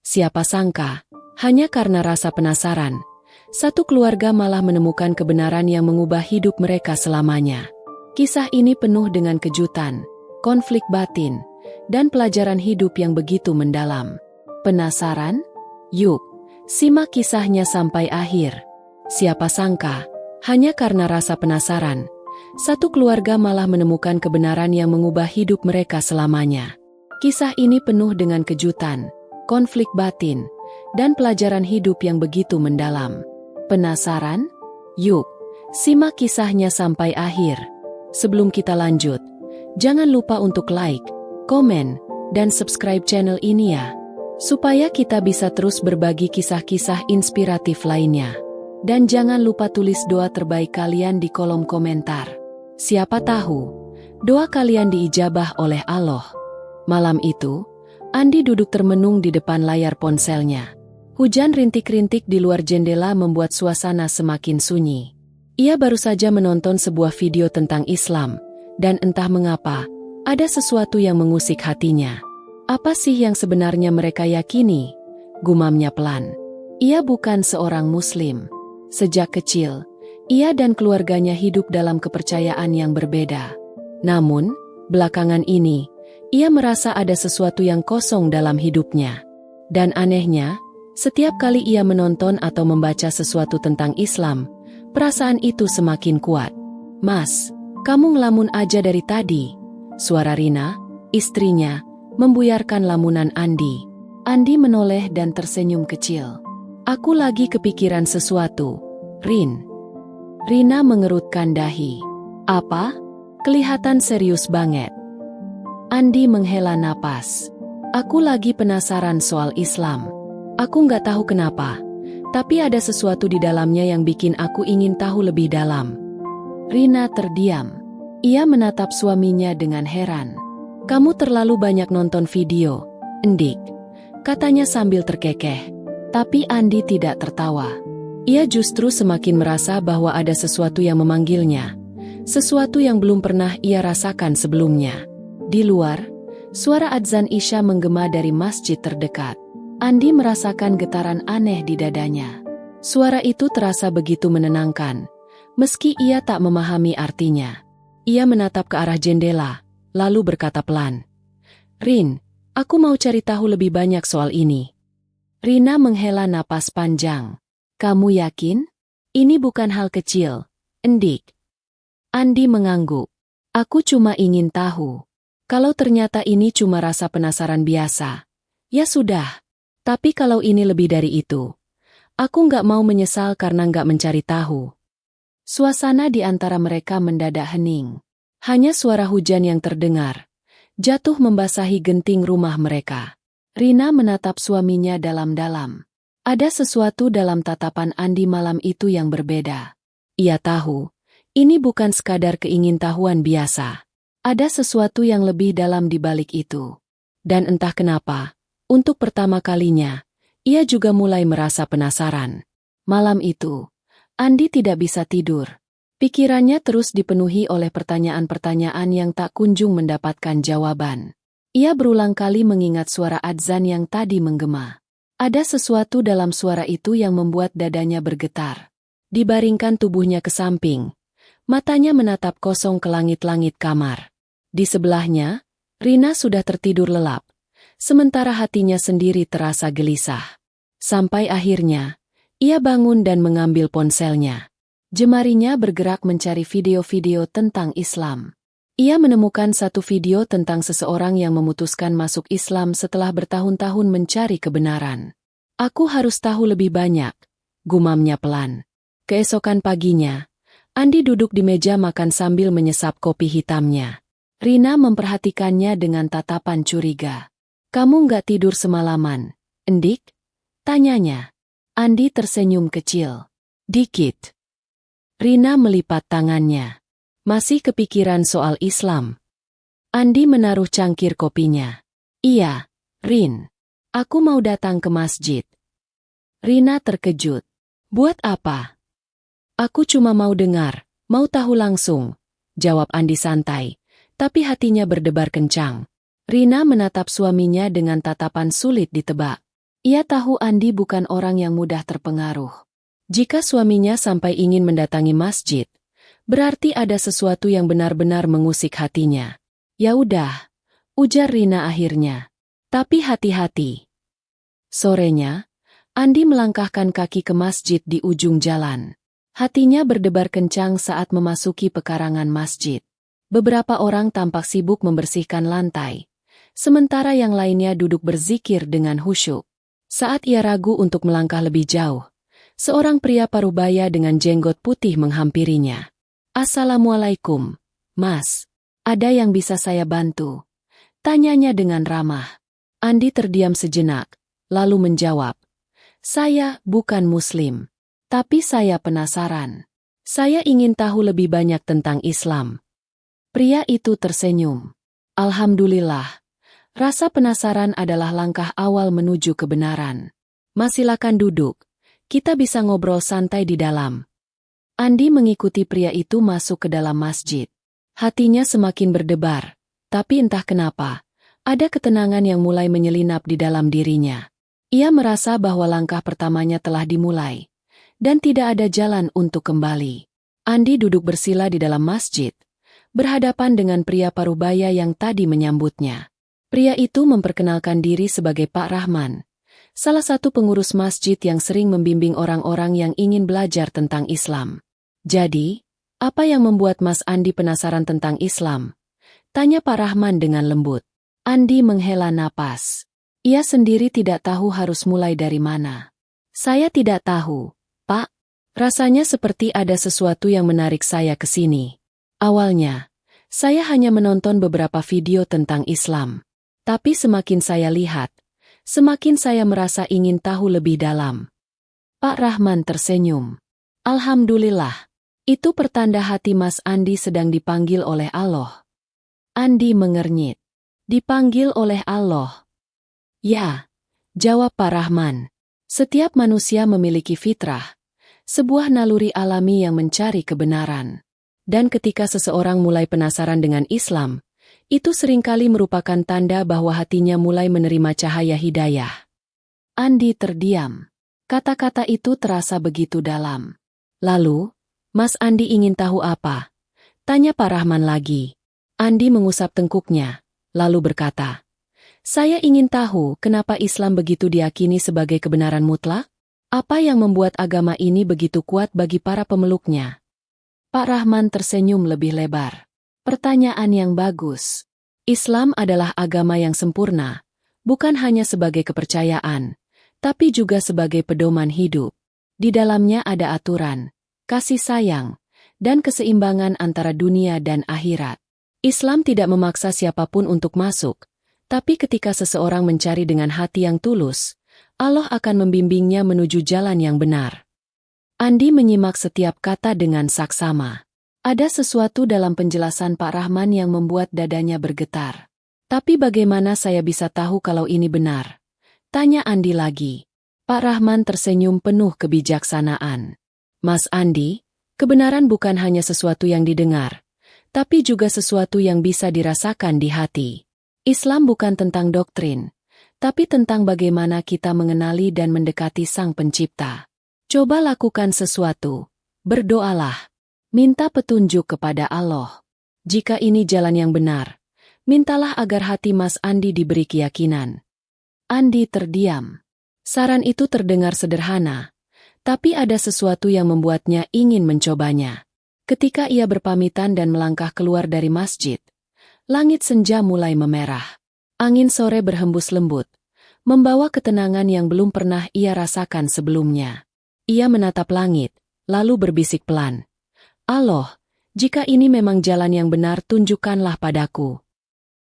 Siapa sangka, hanya karena rasa penasaran, satu keluarga malah menemukan kebenaran yang mengubah hidup mereka selamanya. Kisah ini penuh dengan kejutan, konflik batin, dan pelajaran hidup yang begitu mendalam. Penasaran? Yuk, simak kisahnya sampai akhir. Siapa sangka, hanya karena rasa penasaran, satu keluarga malah menemukan kebenaran yang mengubah hidup mereka selamanya. Kisah ini penuh dengan kejutan, konflik batin, dan pelajaran hidup yang begitu mendalam. Penasaran? Yuk, simak kisahnya sampai akhir. Sebelum kita lanjut, jangan lupa untuk like, komen, dan subscribe channel ini ya, supaya kita bisa terus berbagi kisah-kisah inspiratif lainnya. Dan jangan lupa tulis doa terbaik kalian di kolom komentar. Siapa tahu, doa kalian diijabah oleh Allah. Malam itu, Andi duduk termenung di depan layar ponselnya. Hujan rintik-rintik di luar jendela membuat suasana semakin sunyi. Ia baru saja menonton sebuah video tentang Islam, dan entah mengapa, ada sesuatu yang mengusik hatinya. Apa sih yang sebenarnya mereka yakini? Gumamnya pelan. Ia bukan seorang Muslim. Sejak kecil, ia dan keluarganya hidup dalam kepercayaan yang berbeda. Namun, belakangan ini, ia merasa ada sesuatu yang kosong dalam hidupnya. Dan anehnya, setiap kali ia menonton atau membaca sesuatu tentang Islam, perasaan itu semakin kuat. "Mas, kamu ngelamun aja dari tadi." Suara Rina, istrinya, membuyarkan lamunan Andi. Andi menoleh dan tersenyum kecil. "Aku lagi kepikiran sesuatu, Rin." Rina mengerutkan dahi. "Apa?" Kelihatan serius banget. Andi menghela napas. "Aku lagi penasaran soal Islam. Aku nggak tahu kenapa, tapi ada sesuatu di dalamnya yang bikin aku ingin tahu lebih dalam." Rina terdiam. Ia menatap suaminya dengan heran. "Kamu terlalu banyak nonton video, Endik," katanya sambil terkekeh. Tapi Andi tidak tertawa. Ia justru semakin merasa bahwa ada sesuatu yang memanggilnya, sesuatu yang belum pernah ia rasakan sebelumnya. Di luar, suara adzan Isya menggema dari masjid terdekat. Andi merasakan getaran aneh di dadanya. Suara itu terasa begitu menenangkan, meski ia tak memahami artinya. Ia menatap ke arah jendela, lalu berkata pelan, "Rin, aku mau cari tahu lebih banyak soal ini." Rina menghela napas panjang. "Kamu yakin? Ini bukan hal kecil, Endik." Andi mengangguk. "Aku cuma ingin tahu. Kalau ternyata ini cuma rasa penasaran biasa, ya sudah. Tapi kalau ini lebih dari itu, aku nggak mau menyesal karena nggak mencari tahu." Suasana di antara mereka mendadak hening. Hanya suara hujan yang terdengar, jatuh membasahi genting rumah mereka. Rina menatap suaminya dalam-dalam. Ada sesuatu dalam tatapan Andi malam itu yang berbeda. Ia tahu, ini bukan sekadar keingintahuan biasa. Ada sesuatu yang lebih dalam di balik itu. Dan entah kenapa, untuk pertama kalinya, ia juga mulai merasa penasaran. Malam itu, Andi tidak bisa tidur. Pikirannya terus dipenuhi oleh pertanyaan-pertanyaan yang tak kunjung mendapatkan jawaban. Ia berulang kali mengingat suara adzan yang tadi menggema. Ada sesuatu dalam suara itu yang membuat dadanya bergetar. Dibaringkan tubuhnya ke samping, matanya menatap kosong ke langit-langit kamar. Di sebelahnya, Rina sudah tertidur lelap, sementara hatinya sendiri terasa gelisah. Sampai akhirnya, ia bangun dan mengambil ponselnya. Jemarinya bergerak mencari video-video tentang Islam. Ia menemukan satu video tentang seseorang yang memutuskan masuk Islam setelah bertahun-tahun mencari kebenaran. "Aku harus tahu lebih banyak," gumamnya pelan. Keesokan paginya, Andi duduk di meja makan sambil menyesap kopi hitamnya. Rina memperhatikannya dengan tatapan curiga. "Kamu nggak tidur semalaman, Endik?" tanyanya. Andi tersenyum kecil. "Dikit." Rina melipat tangannya. "Masih kepikiran soal Islam?" Andi menaruh cangkir kopinya. "Iya, Rin. Aku mau datang ke masjid." Rina terkejut. "Buat apa?" "Aku cuma mau dengar, mau tahu langsung," jawab Andi santai, tapi hatinya berdebar kencang. Rina menatap suaminya dengan tatapan sulit ditebak. Ia tahu Andi bukan orang yang mudah terpengaruh. Jika suaminya sampai ingin mendatangi masjid, berarti ada sesuatu yang benar-benar mengusik hatinya. Ya udah, ujar Rina akhirnya. Tapi hati-hati. Sorenya, Andi melangkahkan kaki ke masjid di ujung jalan. Hatinya berdebar kencang saat memasuki pekarangan masjid. Beberapa orang tampak sibuk membersihkan lantai, sementara yang lainnya duduk berzikir dengan khusyuk. Saat ia ragu untuk melangkah lebih jauh, seorang pria parubaya dengan jenggot putih menghampirinya. "Assalamualaikum, Mas. Ada yang bisa saya bantu?" Tanyanya dengan ramah. Andi terdiam sejenak, lalu menjawab, "Saya bukan Muslim. Tapi saya penasaran. Saya ingin tahu lebih banyak tentang Islam." Pria itu tersenyum. "Alhamdulillah. Rasa penasaran adalah langkah awal menuju kebenaran. Mas, silakan duduk. Kita bisa ngobrol santai di dalam." Andi mengikuti pria itu masuk ke dalam masjid. Hatinya semakin berdebar, tapi entah kenapa, ada ketenangan yang mulai menyelinap di dalam dirinya. Ia merasa bahwa langkah pertamanya telah dimulai, dan tidak ada jalan untuk kembali. Andi duduk bersila di dalam masjid, berhadapan dengan pria parubaya yang tadi menyambutnya. Pria itu memperkenalkan diri sebagai Pak Rahman, salah satu pengurus masjid yang sering membimbing orang-orang yang ingin belajar tentang Islam. "Jadi, apa yang membuat Mas Andi penasaran tentang Islam?" tanya Pak Rahman dengan lembut. Andi menghela napas. Ia sendiri tidak tahu harus mulai dari mana. "Saya tidak tahu, Pak. Rasanya seperti ada sesuatu yang menarik saya ke sini. Awalnya, saya hanya menonton beberapa video tentang Islam. Tapi semakin saya lihat, semakin saya merasa ingin tahu lebih dalam." Pak Rahman tersenyum. "Alhamdulillah. Itu pertanda hati Mas Andi sedang dipanggil oleh Allah." Andi mengernyit. "Dipanggil oleh Allah?" "Ya," jawab Pak Rahman. "Setiap manusia memiliki fitrah, sebuah naluri alami yang mencari kebenaran. Dan ketika seseorang mulai penasaran dengan Islam, itu seringkali merupakan tanda bahwa hatinya mulai menerima cahaya hidayah." Andi terdiam. Kata-kata itu terasa begitu dalam. "Lalu, Mas Andi ingin tahu apa?" tanya Pak Rahman lagi. Andi mengusap tengkuknya, lalu berkata, "Saya ingin tahu kenapa Islam begitu diyakini sebagai kebenaran mutlak? Apa yang membuat agama ini begitu kuat bagi para pemeluknya?" Pak Rahman tersenyum lebih lebar. "Pertanyaan yang bagus. Islam adalah agama yang sempurna, bukan hanya sebagai kepercayaan, tapi juga sebagai pedoman hidup. Di dalamnya ada aturan, kasih sayang, dan keseimbangan antara dunia dan akhirat. Islam tidak memaksa siapapun untuk masuk, tapi ketika seseorang mencari dengan hati yang tulus, Allah akan membimbingnya menuju jalan yang benar." Andi menyimak setiap kata dengan saksama. Ada sesuatu dalam penjelasan Pak Rahman yang membuat dadanya bergetar. "Tapi bagaimana saya bisa tahu kalau ini benar?" tanya Andi lagi. Pak Rahman tersenyum penuh kebijaksanaan. "Mas Andi, kebenaran bukan hanya sesuatu yang didengar, tapi juga sesuatu yang bisa dirasakan di hati. Islam bukan tentang doktrin, tapi tentang bagaimana kita mengenali dan mendekati Sang Pencipta. Coba lakukan sesuatu, berdoalah, minta petunjuk kepada Allah. Jika ini jalan yang benar, mintalah agar hati Mas Andi diberi keyakinan." Andi terdiam. Saran itu terdengar sederhana, tapi ada sesuatu yang membuatnya ingin mencobanya. Ketika ia berpamitan dan melangkah keluar dari masjid, langit senja mulai memerah. Angin sore berhembus lembut, membawa ketenangan yang belum pernah ia rasakan sebelumnya. Ia menatap langit, lalu berbisik pelan, "Allah, jika ini memang jalan yang benar, tunjukkanlah padaku."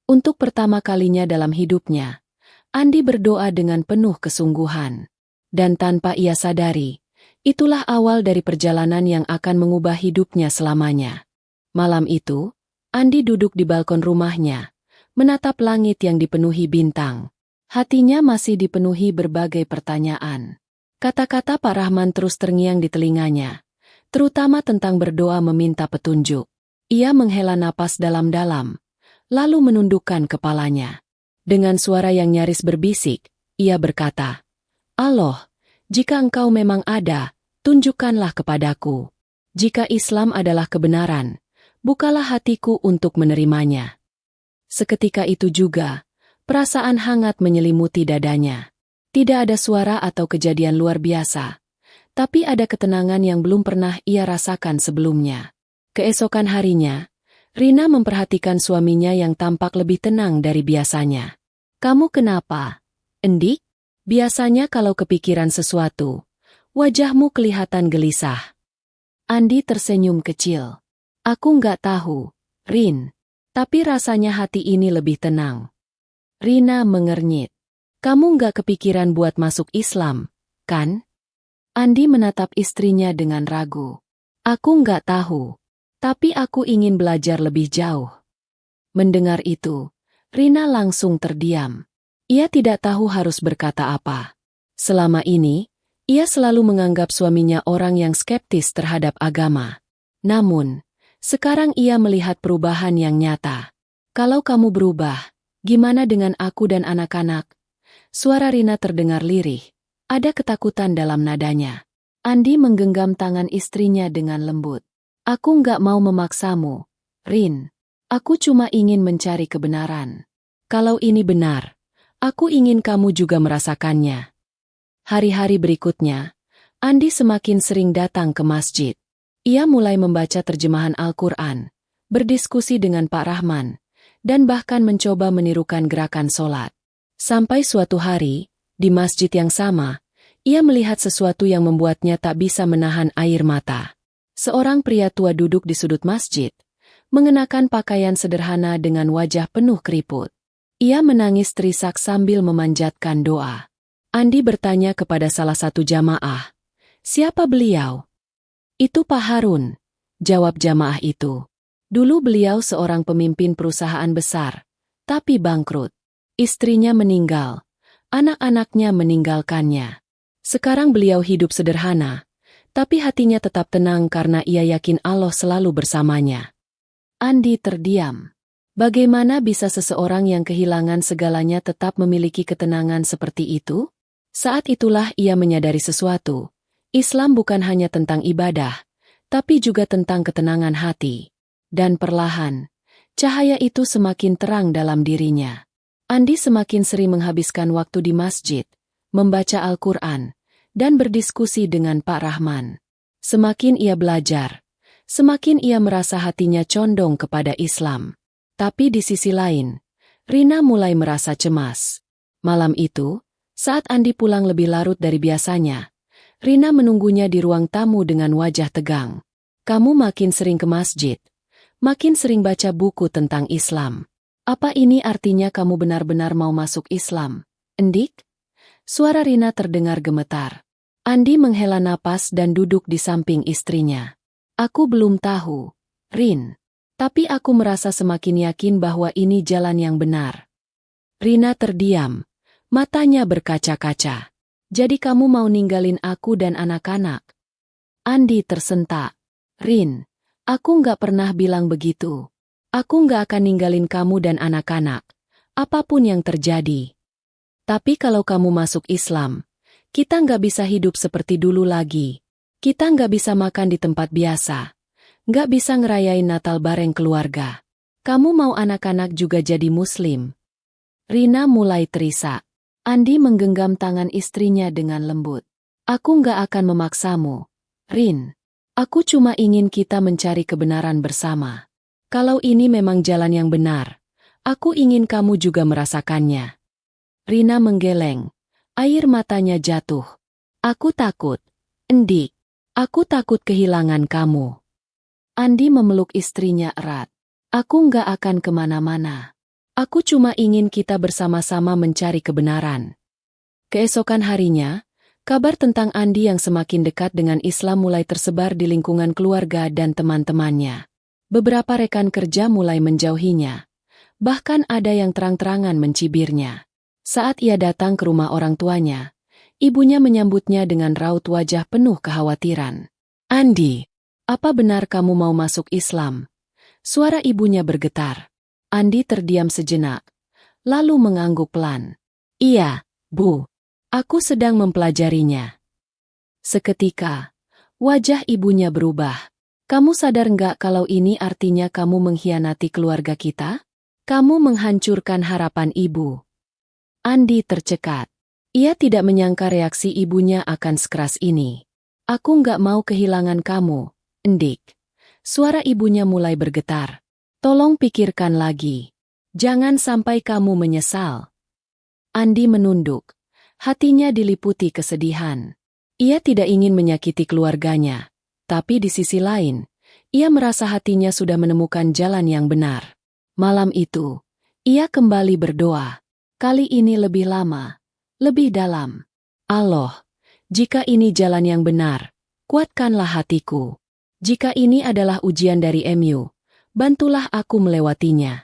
Untuk pertama kalinya dalam hidupnya, Andi berdoa dengan penuh kesungguhan. Dan tanpa ia sadari, itulah awal dari perjalanan yang akan mengubah hidupnya selamanya. Malam itu, Andi duduk di balkon rumahnya, menatap langit yang dipenuhi bintang. Hatinya masih dipenuhi berbagai pertanyaan. Kata-kata Pak Rahman terus terngiang di telinganya, terutama tentang berdoa meminta petunjuk. Ia menghela napas dalam-dalam, lalu menundukkan kepalanya. Dengan suara yang nyaris berbisik, ia berkata, Allah, jika engkau memang ada, tunjukkanlah kepadaku. Jika Islam adalah kebenaran, bukalah hatiku untuk menerimanya. Seketika itu juga, perasaan hangat menyelimuti dadanya. Tidak ada suara atau kejadian luar biasa, tapi ada ketenangan yang belum pernah ia rasakan sebelumnya. Keesokan harinya, Rina memperhatikan suaminya yang tampak lebih tenang dari biasanya. "Kamu kenapa, Endik? Biasanya kalau kepikiran sesuatu, wajahmu kelihatan gelisah." Andi tersenyum kecil. "Aku nggak tahu, Rin. Tapi rasanya hati ini lebih tenang." Rina mengernyit. "Kamu nggak kepikiran buat masuk Islam, kan?" Andi menatap istrinya dengan ragu. "Aku nggak tahu. Tapi aku ingin belajar lebih jauh." Mendengar itu, Rina langsung terdiam. Ia tidak tahu harus berkata apa. Selama ini, ia selalu menganggap suaminya orang yang skeptis terhadap agama. Namun, sekarang ia melihat perubahan yang nyata. "Kalau kamu berubah, gimana dengan aku dan anak-anak?" Suara Rina terdengar lirih. Ada ketakutan dalam nadanya. Andi menggenggam tangan istrinya dengan lembut. "Aku nggak mau memaksamu, Rin. Aku cuma ingin mencari kebenaran. Kalau ini benar, aku ingin kamu juga merasakannya." Hari-hari berikutnya, Andi semakin sering datang ke masjid. Ia mulai membaca terjemahan Al-Quran, berdiskusi dengan Pak Rahman, dan bahkan mencoba menirukan gerakan sholat. Sampai suatu hari, di masjid yang sama, ia melihat sesuatu yang membuatnya tak bisa menahan air mata. Seorang pria tua duduk di sudut masjid, mengenakan pakaian sederhana dengan wajah penuh keriput. Ia menangis terisak sambil memanjatkan doa. Andi bertanya kepada salah satu jamaah, "Siapa beliau?" "Itu Pak Harun," jawab jamaah itu. "Dulu beliau seorang pemimpin perusahaan besar, tapi bangkrut. Istrinya meninggal, anak-anaknya meninggalkannya. Sekarang beliau hidup sederhana, tapi hatinya tetap tenang karena ia yakin Allah selalu bersamanya." Andi terdiam. Bagaimana bisa seseorang yang kehilangan segalanya tetap memiliki ketenangan seperti itu? Saat itulah ia menyadari sesuatu. Islam bukan hanya tentang ibadah, tapi juga tentang ketenangan hati. Dan perlahan, cahaya itu semakin terang dalam dirinya. Andi semakin sering menghabiskan waktu di masjid, membaca Al-Quran, dan berdiskusi dengan Pak Rahman. Semakin ia belajar, semakin ia merasa hatinya condong kepada Islam. Tapi di sisi lain, Rina mulai merasa cemas. Malam itu, saat Andi pulang lebih larut dari biasanya, Rina menunggunya di ruang tamu dengan wajah tegang. "Kamu makin sering ke masjid, makin sering baca buku tentang Islam. Apa ini artinya kamu benar-benar mau masuk Islam, Endik?" Suara Rina terdengar gemetar. Andi menghela napas dan duduk di samping istrinya. "Aku belum tahu, Rin. Tapi aku merasa semakin yakin bahwa ini jalan yang benar." Rina terdiam, matanya berkaca-kaca. "Jadi kamu mau ninggalin aku dan anak-anak?" Andi tersentak. "Rin, aku nggak pernah bilang begitu. Aku nggak akan ninggalin kamu dan anak-anak, apapun yang terjadi. Tapi kalau kamu masuk Islam, kita nggak bisa hidup seperti dulu lagi. Kita nggak bisa makan di tempat biasa. Nggak bisa ngerayain Natal bareng keluarga. Kamu mau anak-anak juga jadi Muslim." Rina mulai terisak. Andi menggenggam tangan istrinya dengan lembut. "Aku nggak akan memaksamu, Rin. Aku cuma ingin kita mencari kebenaran bersama. Kalau ini memang jalan yang benar, aku ingin kamu juga merasakannya." Rina menggeleng. Air matanya jatuh. "Aku takut, Endik. Aku takut kehilangan kamu." Andi memeluk istrinya erat. "Aku nggak akan kemana-mana. Aku cuma ingin kita bersama-sama mencari kebenaran." Keesokan harinya, kabar tentang Andi yang semakin dekat dengan Islam mulai tersebar di lingkungan keluarga dan teman-temannya. Beberapa rekan kerja mulai menjauhinya. Bahkan ada yang terang-terangan mencibirnya. Saat ia datang ke rumah orang tuanya, ibunya menyambutnya dengan raut wajah penuh kekhawatiran. "Andi, apa benar kamu mau masuk Islam?" Suara ibunya bergetar. Andi terdiam sejenak, lalu mengangguk pelan. "Iya, Bu. Aku sedang mempelajarinya. Seketika, wajah ibunya berubah. Kamu sadar nggak kalau ini artinya kamu mengkhianati keluarga kita? Kamu menghancurkan harapan ibu. Andi tercekat. Ia tidak menyangka reaksi ibunya akan sekeras ini. Aku nggak mau kehilangan kamu, Endik. Suara ibunya mulai bergetar. Tolong pikirkan lagi. Jangan sampai kamu menyesal. Andi menunduk. Hatinya diliputi kesedihan. Ia tidak ingin menyakiti keluarganya. Tapi di sisi lain, ia merasa hatinya sudah menemukan jalan yang benar. Malam itu, ia kembali berdoa. Kali ini lebih lama, lebih dalam. Allah, jika ini jalan yang benar, kuatkanlah hatiku. Jika ini adalah ujian dari MU, bantulah aku melewatinya.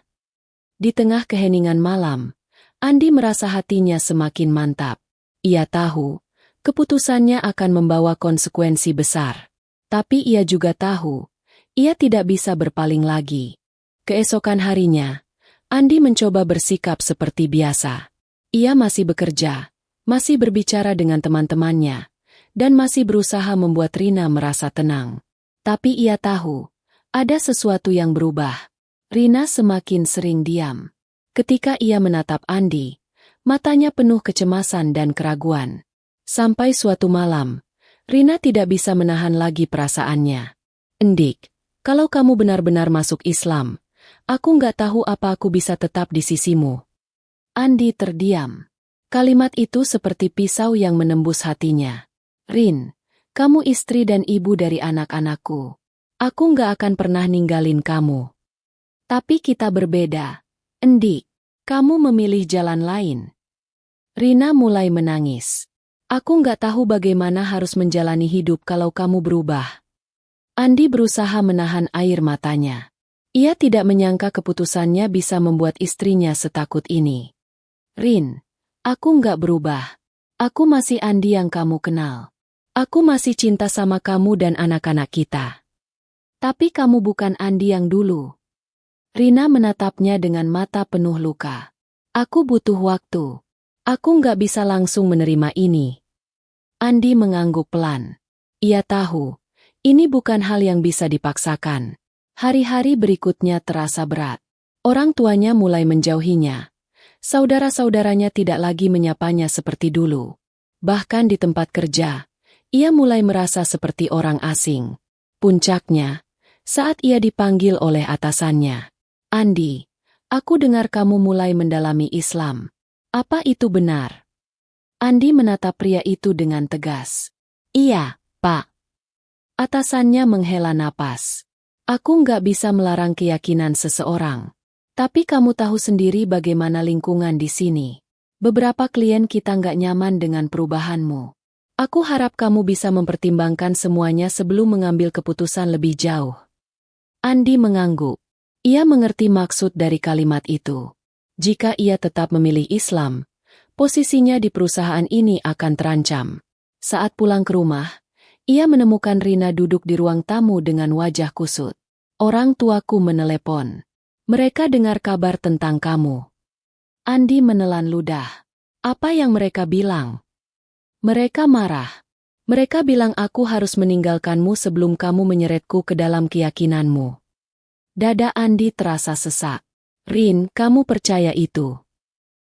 Di tengah keheningan malam, Andi merasa hatinya semakin mantap. Ia tahu, keputusannya akan membawa konsekuensi besar. Tapi ia juga tahu, ia tidak bisa berpaling lagi. Keesokan harinya, Andi mencoba bersikap seperti biasa. Ia masih bekerja, masih berbicara dengan teman-temannya, dan masih berusaha membuat Rina merasa tenang. Tapi ia tahu, ada sesuatu yang berubah. Rina semakin sering diam. Ketika ia menatap Andi, matanya penuh kecemasan dan keraguan. Sampai suatu malam, Rina tidak bisa menahan lagi perasaannya. Endik, kalau kamu benar-benar masuk Islam, aku nggak tahu apa aku bisa tetap di sisimu. Andi terdiam. Kalimat itu seperti pisau yang menembus hatinya. Rin, kamu istri dan ibu dari anak-anakku. Aku nggak akan pernah ninggalin kamu. Tapi kita berbeda. Endik, kamu memilih jalan lain. Rina mulai menangis. Aku nggak tahu bagaimana harus menjalani hidup kalau kamu berubah. Andi berusaha menahan air matanya. Ia tidak menyangka keputusannya bisa membuat istrinya setakut ini. Rin, aku nggak berubah. Aku masih Andi yang kamu kenal. Aku masih cinta sama kamu dan anak-anak kita. Tapi kamu bukan Andi yang dulu. Rina menatapnya dengan mata penuh luka. Aku butuh waktu. Aku nggak bisa langsung menerima ini. Andi mengangguk pelan. Ia tahu, ini bukan hal yang bisa dipaksakan. Hari-hari berikutnya terasa berat. Orang tuanya mulai menjauhinya. Saudara-saudaranya tidak lagi menyapanya seperti dulu. Bahkan di tempat kerja, ia mulai merasa seperti orang asing. Puncaknya, saat ia dipanggil oleh atasannya. Andi, aku dengar kamu mulai mendalami Islam. Apa itu benar? Andi menatap pria itu dengan tegas. Iya, Pak. Atasannya menghela napas. Aku nggak bisa melarang keyakinan seseorang. Tapi kamu tahu sendiri bagaimana lingkungan di sini. Beberapa klien kita nggak nyaman dengan perubahanmu. Aku harap kamu bisa mempertimbangkan semuanya sebelum mengambil keputusan lebih jauh. Andi mengangguk. Ia mengerti maksud dari kalimat itu. Jika ia tetap memilih Islam, posisinya di perusahaan ini akan terancam. Saat pulang ke rumah, ia menemukan Rina duduk di ruang tamu dengan wajah kusut. Orang tuaku menelepon. Mereka dengar kabar tentang kamu. Andi menelan ludah. Apa yang mereka bilang? Mereka marah. Mereka bilang aku harus meninggalkanmu sebelum kamu menyeretku ke dalam keyakinanmu. Dada Andi terasa sesak. Rin, kamu percaya itu?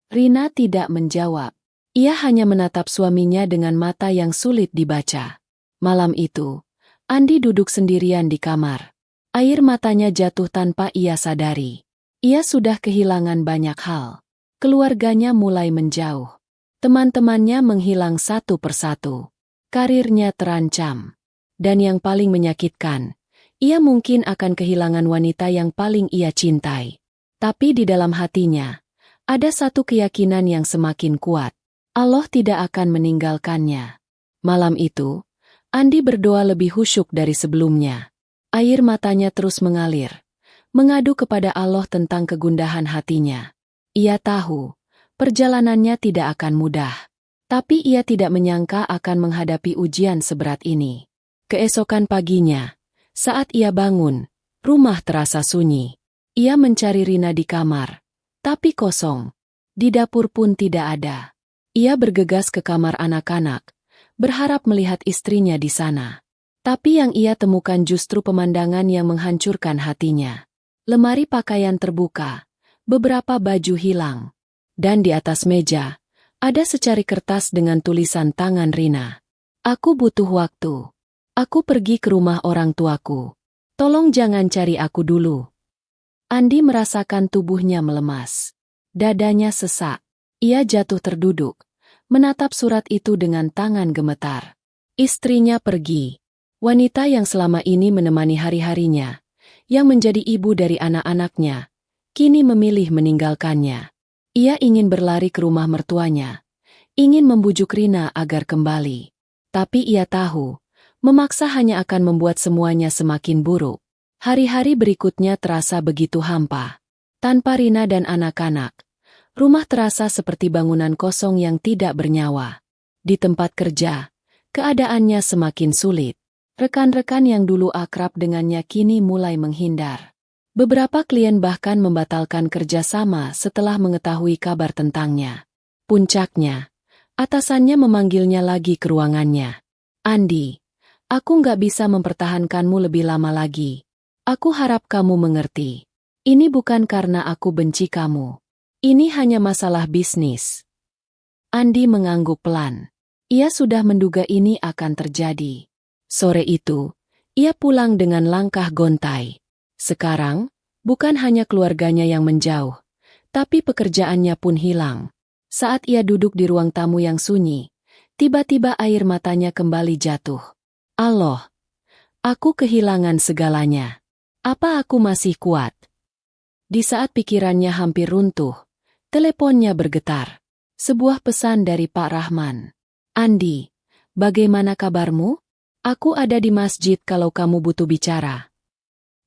Rina tidak menjawab. Ia hanya menatap suaminya dengan mata yang sulit dibaca. Malam itu, Andi duduk sendirian di kamar. Air matanya jatuh tanpa ia sadari. Ia sudah kehilangan banyak hal. Keluarganya mulai menjauh. Teman-temannya menghilang satu persatu. Karirnya terancam. Dan yang paling menyakitkan, ia mungkin akan kehilangan wanita yang paling ia cintai. Tapi di dalam hatinya, ada satu keyakinan yang semakin kuat. Allah tidak akan meninggalkannya. Malam itu, Andi berdoa lebih khusyuk dari sebelumnya. Air matanya terus mengalir, mengadu kepada Allah tentang kegundahan hatinya. Ia tahu, perjalanannya tidak akan mudah. Tapi ia tidak menyangka akan menghadapi ujian seberat ini. Keesokan paginya, saat ia bangun, rumah terasa sunyi. Ia mencari Rina di kamar, tapi kosong. Di dapur pun tidak ada. Ia bergegas ke kamar anak-anak, berharap melihat istrinya di sana. Tapi yang ia temukan justru pemandangan yang menghancurkan hatinya. Lemari pakaian terbuka, beberapa baju hilang. Dan di atas meja, ada secari kertas dengan tulisan tangan Rina. Aku butuh waktu. Aku pergi ke rumah orang tuaku. Tolong jangan cari aku dulu. Andi merasakan tubuhnya melemas. Dadanya sesak. Ia jatuh terduduk, menatap surat itu dengan tangan gemetar. Istrinya pergi. Wanita yang selama ini menemani hari-harinya, yang menjadi ibu dari anak-anaknya, kini memilih meninggalkannya. Ia ingin berlari ke rumah mertuanya, ingin membujuk Rina agar kembali. Tapi ia tahu, memaksa hanya akan membuat semuanya semakin buruk. Hari-hari berikutnya terasa begitu hampa. Tanpa Rina dan anak-anak, rumah terasa seperti bangunan kosong yang tidak bernyawa. Di tempat kerja, keadaannya semakin sulit. Rekan-rekan yang dulu akrab dengannya kini mulai menghindar. Beberapa klien bahkan membatalkan kerjasama setelah mengetahui kabar tentangnya. Puncaknya, atasannya memanggilnya lagi ke ruangannya. Andi, aku nggak bisa mempertahankanmu lebih lama lagi. Aku harap kamu mengerti. Ini bukan karena aku benci kamu. Ini hanya masalah bisnis. Andi mengangguk pelan. Ia sudah menduga ini akan terjadi. Sore itu, ia pulang dengan langkah gontai. Sekarang, bukan hanya keluarganya yang menjauh, tapi pekerjaannya pun hilang. Saat ia duduk di ruang tamu yang sunyi, tiba-tiba air matanya kembali jatuh. Allah, aku kehilangan segalanya. Apa aku masih kuat? Di saat pikirannya hampir runtuh, teleponnya bergetar. Sebuah pesan dari Pak Rahman. Andi, bagaimana kabarmu? Aku ada di masjid kalau kamu butuh bicara.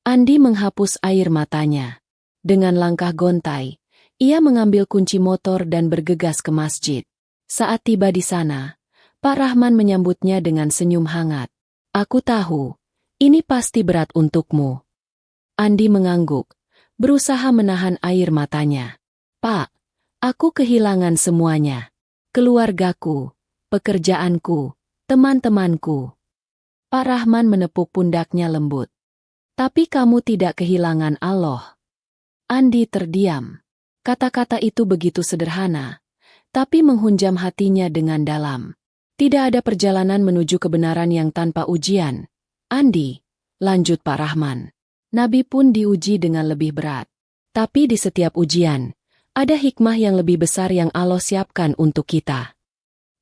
Andi menghapus air matanya. Dengan langkah gontai, ia mengambil kunci motor dan bergegas ke masjid. Saat tiba di sana, Pak Rahman menyambutnya dengan senyum hangat. Aku tahu, ini pasti berat untukmu. Andi mengangguk, berusaha menahan air matanya. Pak, aku kehilangan semuanya. Keluargaku, pekerjaanku, teman-temanku. Pak Rahman menepuk pundaknya lembut. Tapi kamu tidak kehilangan Allah. Andi terdiam. Kata-kata itu begitu sederhana, tapi menghunjam hatinya dengan dalam. Tidak ada perjalanan menuju kebenaran yang tanpa ujian. Andi, lanjut Pak Rahman. Nabi pun diuji dengan lebih berat. Tapi di setiap ujian, ada hikmah yang lebih besar yang Allah siapkan untuk kita.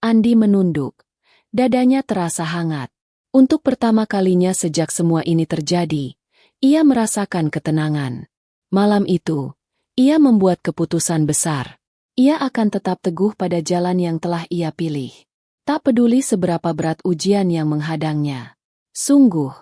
Andi menunduk. Dadanya terasa hangat. Untuk pertama kalinya sejak semua ini terjadi, ia merasakan ketenangan. Malam itu, ia membuat keputusan besar. Ia akan tetap teguh pada jalan yang telah ia pilih. Tak peduli seberapa berat ujian yang menghadangnya. Sungguh,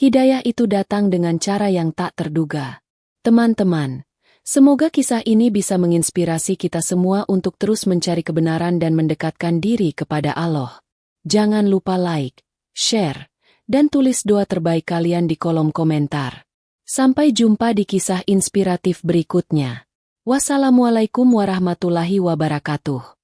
hidayah itu datang dengan cara yang tak terduga. Teman-teman, semoga kisah ini bisa menginspirasi kita semua untuk terus mencari kebenaran dan mendekatkan diri kepada Allah. Jangan lupa like, share, dan tulis doa terbaik kalian di kolom komentar. Sampai jumpa di kisah inspiratif berikutnya. Wassalamualaikum warahmatullahi wabarakatuh.